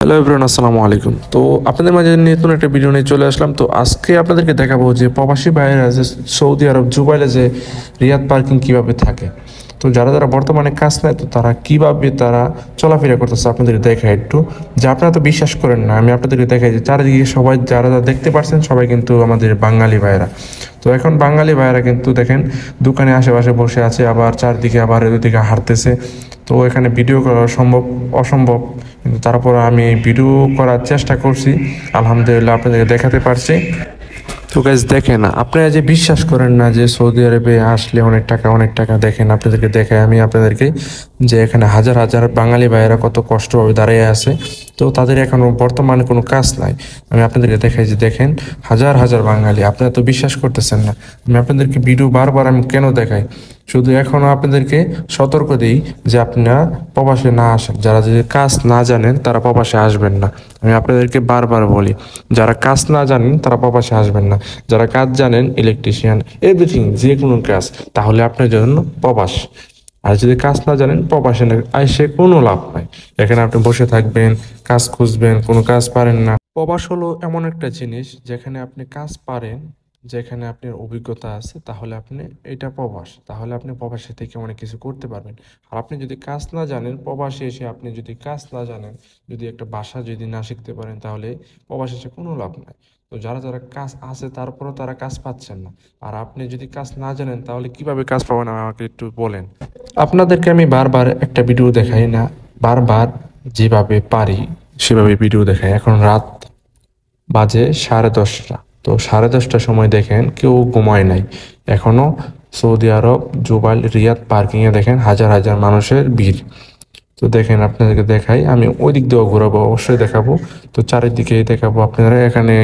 Hello everyone, আসসালামু আলাইকুম। তো আপনাদের মাঝে নতুন একটা ভিডিও নিয়ে চলে আসলাম। তো আজকে আপনাদেরকে দেখাবো যে প্রবাসী ভাইয়েরা যে সৌদি আরব জুবাইলে যে রিয়াদ পার্কিং কিভাবে থাকে। তো যারা যারা বর্তমানে কাজ নেয়, তো তারা কিভাবে তারা চলাফেরা করতেছে আপনাদেরকে দেখায় একটু। যে আপনারা তো বিশ্বাস করেন না, আমি আপনাদেরকে দেখাই যে চারিদিকে সবাই যারা যারা দেখতে পাচ্ছেন সবাই কিন্তু আমাদের বাঙালি ভাইয়েরা। তো এখন বাঙালি ভাইয়েরা কিন্তু দেখেন দোকানে আশেপাশে বসে আছে, আবার চারদিকে আবার এদিকে হাঁটতেছে। তো এখানে ভিডিও করা সম্ভব অসম্ভব, কিন্তু তারপর আমি ভিডিও করার চেষ্টা করছি, আলহামদুলিল্লাহ আপনাদেরকে দেখাতে পারছি। তো গাইজ দেখেন, আপনারা যে বিশ্বাস করেন না যে সৌদি আরবে আসলে অনেক টাকা দেখেন, আপনাদেরকে দেখাই আমি আপনাদেরকে যে এখানে হাজার হাজার বাঙালি ভাইয়েরা কত কষ্টভাবে দাঁড়িয়ে আছে। তো তাদের এখনো বর্তমানে কোনো কাজ নাই। আমি আপনাদেরকে দেখাই যে দেখেন হাজার হাজার বাঙালি, আপনারা তো বিশ্বাস করতেছেন না। আমি আপনাদেরকে ভিডিও বারবার আমি কেন দেখাই, শুধু এখনো আপনাদেরকে সতর্ক দিই যে আপনারা প্রবাসে না আসেন। যারা যে কাজ না জানেন তারা প্রবাসে আসবেন না। আমি আপনাদেরকে বারবার বলি, যারা কাজ না জানেন তারা প্রবাসে আসবেন না। যারা কাজ জানেন, ইলেকট্রিশিয়ান, এভরিথিং, যে কোনো কাজ, তাহলে আপনার জন্য প্রবাস। আর যদি কাজ না জানেন, প্রবাসে এসে কোনো লাভ নাই। এখানে আপনি বসে থাকবেন, কাজ খুঁজবেন, কোনো কাজ পারেন না। প্রবাস হলো এমন একটা জিনিস যেখানে আপনি কাজ পারেন, যেখানে আপনার অভিজ্ঞতা আছে, তাহলে আপনি এটা প্রবাস, তাহলে আপনি প্রবাসী থেকে অনেক কিছু করতে পারবেন। আর আপনি যদি কাজ না জানেন, প্রবাসে এসে আপনি যদি কাজ না জানেন, যদি একটা ভাষা যদি না শিখতে পারেন, তাহলে প্রবাসে এসে কোনো লাভ নাই। তো যারা যারা কাজ আছে তারপরেও তারা কাজ পাচ্ছেন না, আর আপনি যদি কাজ না জানেন তাহলে কিভাবে কাজ পাবেন আমাকে একটু বলেন। আপনাদেরকে আমি বারবার একটা ভিডিও দেখাই না, বারবার যেভাবে পারি সেভাবে ভিডিও দেখাই। এখন রাত বাজে 10:30। তো 10:30টার সময় দেখেন কেউ ঘুমায় নাই এখনো। সৌদি আরব জুবাইল রিয়াদ পার্কিংয়ে দেখেন হাজার হাজার মানুষের ভিড়। তো দেখেন আপনাদেরকে দেখাই, আমি ওই দিক দিয়েও ঘোরাবো, অবশ্যই দেখাবো। তো চারিদিকে দেখাবো আপনারা এখানে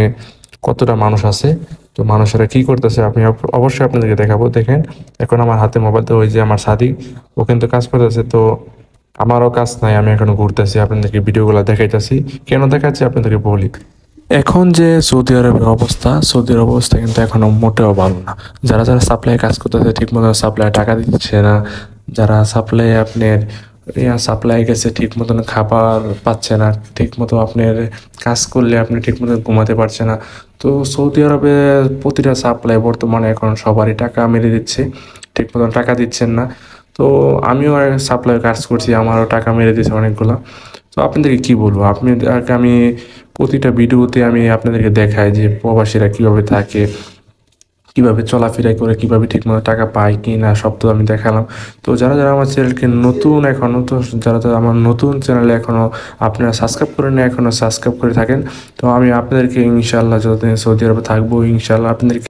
কতটা মানুষ আছে, তো মানুষেরা কি করতেছে আপনি অবশ্যই আপনাদেরকে দেখাবো। দেখেন এখন আমার হাতে মোবাইল, তো ওই যে আমার সাথী, ও কিন্তু কাজ করতেছে। তো আমারও কাজ নাই, আমি এখনো ঘুরতেছি, আপনাদেরকে ভিডিওগুলো দেখাইতেছি। কেন দেখাচ্ছি আপনাদেরকে বলি। এখন যে সৌদি আরবের অবস্থা, সৌদি আরব অবস্থা কিন্তু এখনো মোটেও ভালো না। যারা যারা সাপ্লাই কাজ করতেছে ঠিক মতো সাপ্লাই টাকা দিচ্ছে না, যারা সাপ্লাই আপনার সাপ্লাই গেছে ঠিক মতন খাবার পাচ্ছে না, ঠিক মতো আপনার কাজ করলে আপনি ঠিক মতো ঘুমাতে পারছে না। তো সৌদি আরবে প্রতিটা সাপ্লাই বর্তমানে এখন সবারই টাকা মেরে দিচ্ছে, ঠিক মতন টাকা দিচ্ছেন না। তো আমিও সাপ্লাই কাজ করছি, আমারও টাকা মেরে দিচ্ছে অনেকগুলো। তো আপনাদেরকে কি বলবো, আমি প্রতিটা ভিডিওতে আমি আপনাদেরকে দেখাই যে প্রবাসীরা কিভাবে থাকে, কিভাবে চলাফেরা করে, কিভাবে ঠিকমতো টাকা পায় কি না, সব তো আমি দেখালাম। তো যারা যারা আমার চ্যানেলকে নতুন এখনও, তো যারা যারা আমার নতুন চ্যানেলে এখনও আপনারা সাবস্ক্রাইব করে না, এখনও সাবস্ক্রাইব করে থাকেন। তো আমি আপনাদেরকে ইনশাআল্লাহ যতদিন সৌদি আরবে থাকবো, ইনশাআল্লাহ আপনাদেরকে